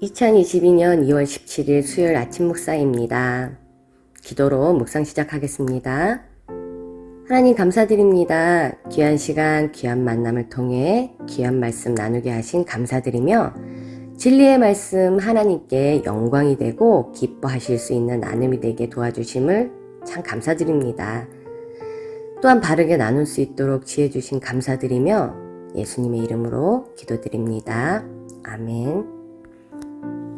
2022년 2월 17일 수요일 아침 묵상입니다. 기도로 묵상 시작하겠습니다. 하나님 감사드립니다. 귀한 시간, 귀한 만남을 통해 귀한 말씀 나누게 하신 감사드리며 진리의 말씀 하나님께 영광이 되고 기뻐하실 수 있는 나눔이 되게 도와주심을 참 감사드립니다. 또한 바르게 나눌 수 있도록 지혜 주신 감사드리며 예수님의 이름으로 기도드립니다. 아멘.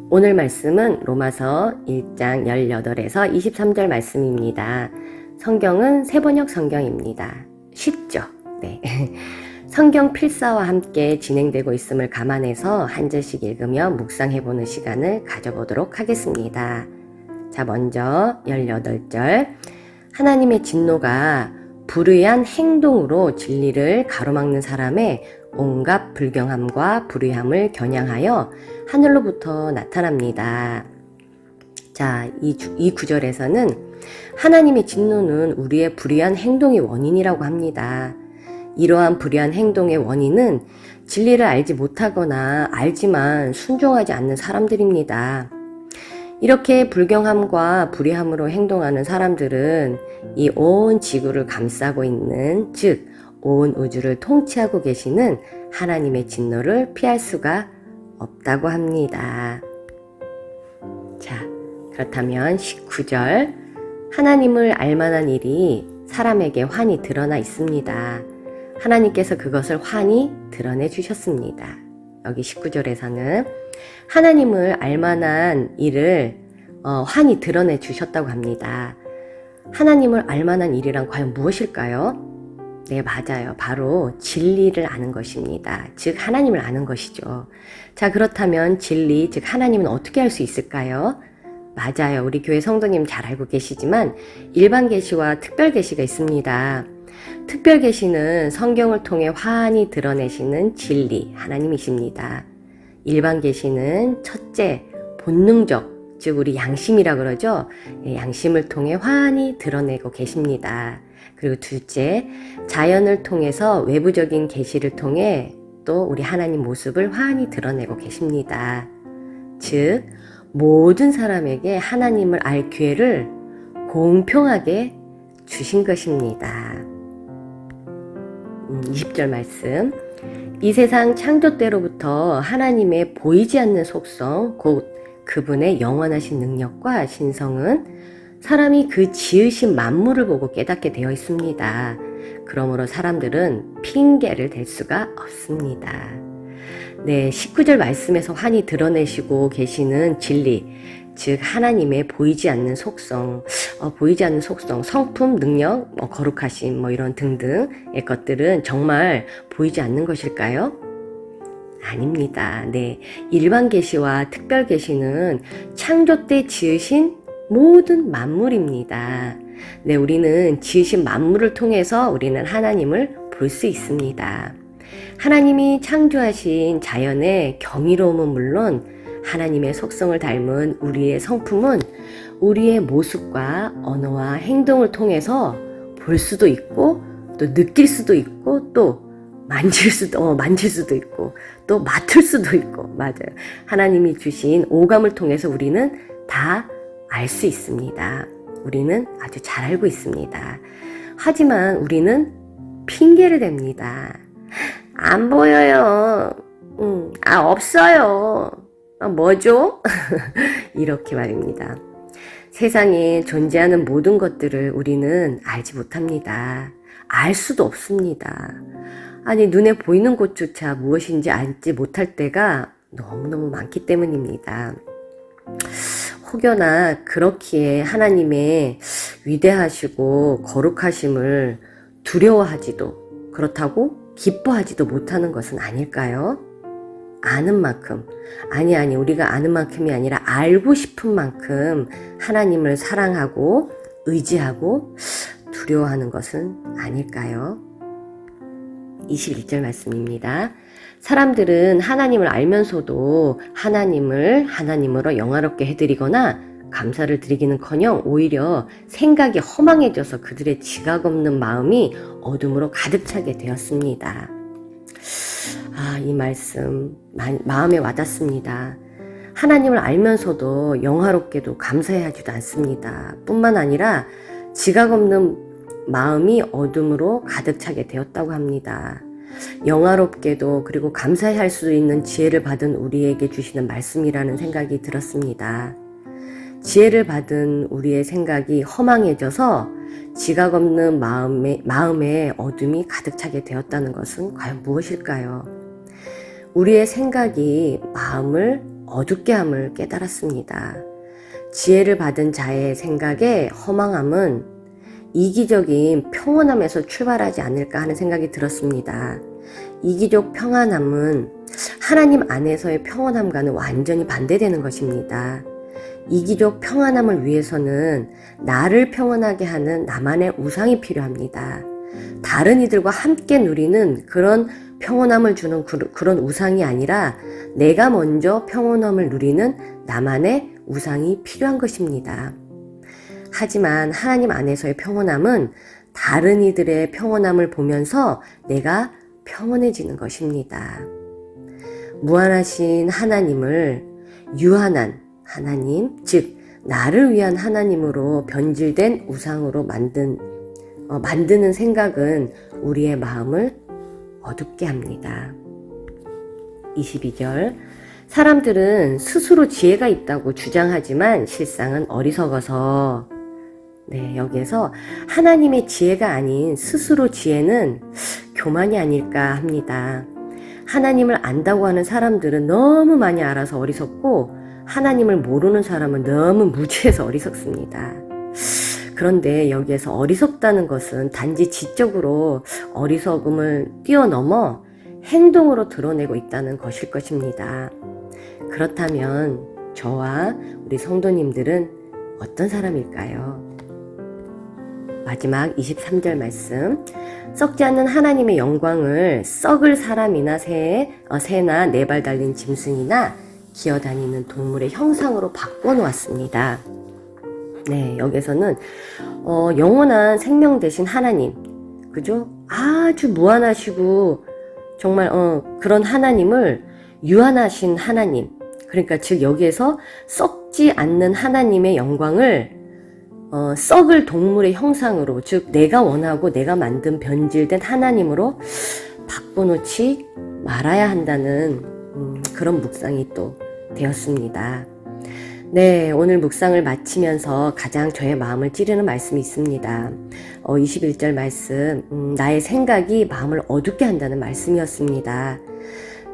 오늘 말씀은 로마서 1장 18에서 23절 말씀입니다. 성경은 새번역 성경입니다. 쉽죠? 네. 성경 필사와 함께 진행되고 있음을 감안해서 한 절씩 읽으며 묵상해보는 시간을 가져보도록 하겠습니다. 자, 먼저 18절. 하나님의 진노가 불의한 행동으로 진리를 가로막는 사람의 온갖 불경함과 불의함을 겨냥하여 하늘로부터 나타납니다. 자, 이 구절에서는 하나님의 진노는 우리의 불의한 행동의 원인이라고 합니다. 이러한 불의한 행동의 원인은 진리를 알지 못하거나 알지만 순종하지 않는 사람들입니다. 이렇게 불경함과 불의함으로 행동하는 사람들은 이 온 지구를 감싸고 있는, 즉 온 우주를 통치하고 계시는 하나님의 진노를 피할 수가 없다고 합니다. 자, 그렇다면 19절. 하나님을 알만한 일이 사람에게 환히 드러나 있습니다. 하나님께서 그것을 환히 드러내 주셨습니다. 여기 19절에서는 하나님을 알만한 일을 환히 드러내 주셨다고 합니다. 하나님을 알만한 일이란 과연 무엇일까요? 네, 맞아요. 바로 진리를 아는 것입니다. 즉 하나님을 아는 것이죠. 자, 그렇다면 진리, 즉 하나님은 어떻게 알 수 있을까요? 맞아요. 우리 교회 성도님 잘 알고 계시지만 일반 계시와 특별 계시가 있습니다. 특별 계시는 성경을 통해 환히 드러내시는 진리, 하나님이십니다. 일반 계시는 첫째, 본능적, 즉 우리 양심이라 그러죠. 양심을 통해 환히 드러내고 계십니다. 그리고 둘째, 자연을 통해서 외부적인 계시를 통해 또 우리 하나님 모습을 환히 드러내고 계십니다. 즉 모든 사람에게 하나님을 알 기회를 공평하게 주신 것입니다. 20절 말씀. 이 세상 창조 때로부터 하나님의 보이지 않는 속성, 곧 그분의 영원하신 능력과 신성은 사람이 그 지으신 만물을 보고 깨닫게 되어 있습니다. 그러므로 사람들은 핑계를 댈 수가 없습니다. 네, 19절 말씀에서 환히 드러내시고 계시는 진리, 즉 하나님의 보이지 않는 속성, 보이지 않는 속성, 성품, 능력, 거룩하심, 이런 등등의 것들은 정말 보이지 않는 것일까요? 아닙니다. 네, 일반 계시와 특별 계시는 창조 때 지으신 모든 만물입니다. 네, 우리는 지으신 만물을 통해서 우리는 하나님을 볼 수 있습니다. 하나님이 창조하신 자연의 경이로움은 물론 하나님의 속성을 닮은 우리의 성품은 우리의 모습과 언어와 행동을 통해서 볼 수도 있고 또 느낄 수도 있고 또 만질 수도 있고 또 맡을 수도 있고, 맞아요. 하나님이 주신 오감을 통해서 우리는 다 알 수 있습니다. 우리는 아주 잘 알고 있습니다. 하지만 우리는 핑계를 댑니다. 안 보여요. 없어요. 뭐죠? 이렇게 말입니다. 세상에 존재하는 모든 것들을 우리는 알지 못합니다. 알 수도 없습니다. 아니, 눈에 보이는 것조차 무엇인지 알지 못할 때가 너무너무 많기 때문입니다. 혹여나 그렇기에 하나님의 위대하시고 거룩하심을 두려워하지도, 그렇다고 기뻐하지도 못하는 것은 아닐까요? 아는 만큼, 아니 우리가 아는 만큼이 아니라 알고 싶은 만큼 하나님을 사랑하고 의지하고 두려워하는 것은 아닐까요? 21절 말씀입니다. 사람들은 하나님을 알면서도 하나님을 하나님으로 영화롭게 해드리거나 감사를 드리기는커녕 오히려 생각이 허망해져서 그들의 지각 없는 마음이 어둠으로 가득 차게 되었습니다. 이 말씀 마음에 와닿습니다. 하나님을 알면서도 영화롭게도 감사해하지도 않습니다. 뿐만 아니라 지각 없는 마음이 어둠으로 가득 차게 되었다고 합니다. 영화롭게도 그리고 감사할 수 있는 지혜를 받은 우리에게 주시는 말씀이라는 생각이 들었습니다. 지혜를 받은 우리의 생각이 허망해져서 지각 없는 마음에 어둠이 가득 차게 되었다는 것은 과연 무엇일까요? 우리의 생각이 마음을 어둡게 함을 깨달았습니다. 지혜를 받은 자의 생각의 허망함은 이기적인 평온함에서 출발하지 않을까 하는 생각이 들었습니다. 이기적 평안함은 하나님 안에서의 평온함과는 완전히 반대되는 것입니다. 이기적 평안함을 위해서는 나를 평온하게 하는 나만의 우상이 필요합니다. 다른 이들과 함께 누리는 그런 평온함을 주는 그런 우상이 아니라 내가 먼저 평온함을 누리는 나만의 우상이 필요한 것입니다. 하지만 하나님 안에서의 평온함은 다른 이들의 평온함을 보면서 내가 평온해지는 것입니다. 무한하신 하나님을 유한한 하나님, 즉 나를 위한 하나님으로 변질된 우상으로 만드는 생각은 우리의 마음을 어둡게 합니다. 22절 사람들은 스스로 지혜가 있다고 주장하지만 실상은 어리석어서 여기에서 하나님의 지혜가 아닌 스스로 지혜는 교만이 아닐까 합니다. 하나님을 안다고 하는 사람들은 너무 많이 알아서 어리석고 하나님을 모르는 사람은 너무 무지해서 어리석습니다. 그런데 여기에서 어리석다는 것은 단지 지적으로 어리석음을 뛰어넘어 행동으로 드러내고 있다는 것일 것입니다. 그렇다면 저와 우리 성도님들은 어떤 사람일까요? 마지막 23절 말씀 썩지 않는 하나님의 영광을 썩을 사람이나 새나 네 발 달린 짐승이나 기어다니는 동물의 형상으로 바꿔놓았습니다. 여기서는 영원한 생명 되신 하나님, 그죠? 아주 무한하시고 정말 그런 하나님을 유한하신 하나님, 그러니까 즉 여기에서 썩지 않는 하나님의 영광을 썩을 동물의 형상으로, 즉 내가 원하고 내가 만든 변질된 하나님으로 바꿔놓지 말아야 한다는 그런 묵상이 또 되었습니다. 오늘 묵상을 마치면서 가장 저의 마음을 찌르는 말씀이 있습니다. 21절 말씀, 나의 생각이 마음을 어둡게 한다는 말씀이었습니다.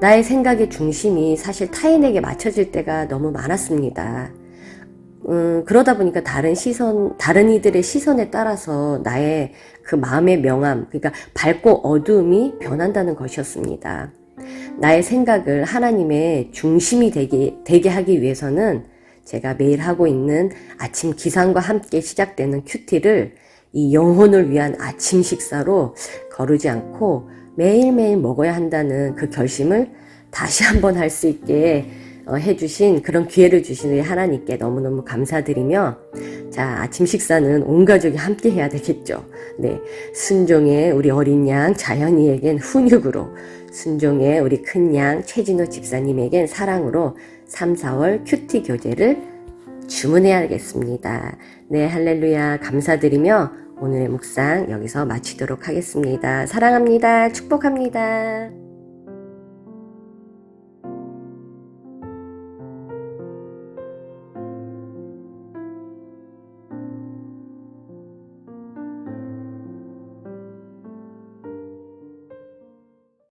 나의 생각의 중심이 사실 타인에게 맞춰질 때가 너무 많았습니다. 그러다 보니까 다른 이들의 시선에 따라서 나의 그 마음의 명암, 그러니까 밝고 어두움이 변한다는 것이었습니다. 나의 생각을 하나님의 중심이 되게 하기 위해서는 제가 매일 하고 있는 아침 기상과 함께 시작되는 큐티를 이 영혼을 위한 아침 식사로 거르지 않고 매일매일 먹어야 한다는 그 결심을 다시 한번 할 수 있게 해주신 그런 기회를 주신 우리 하나님께 너무너무 감사드리며, 자, 아침 식사는 온 가족이 함께 해야 되겠죠. 순종의 우리 어린 양 자연이에겐 훈육으로, 순종의 우리 큰 양 최진호 집사님에겐 사랑으로 3, 4월 큐티 교재를 주문해야겠습니다. 할렐루야 감사드리며 오늘의 묵상 여기서 마치도록 하겠습니다. 사랑합니다. 축복합니다.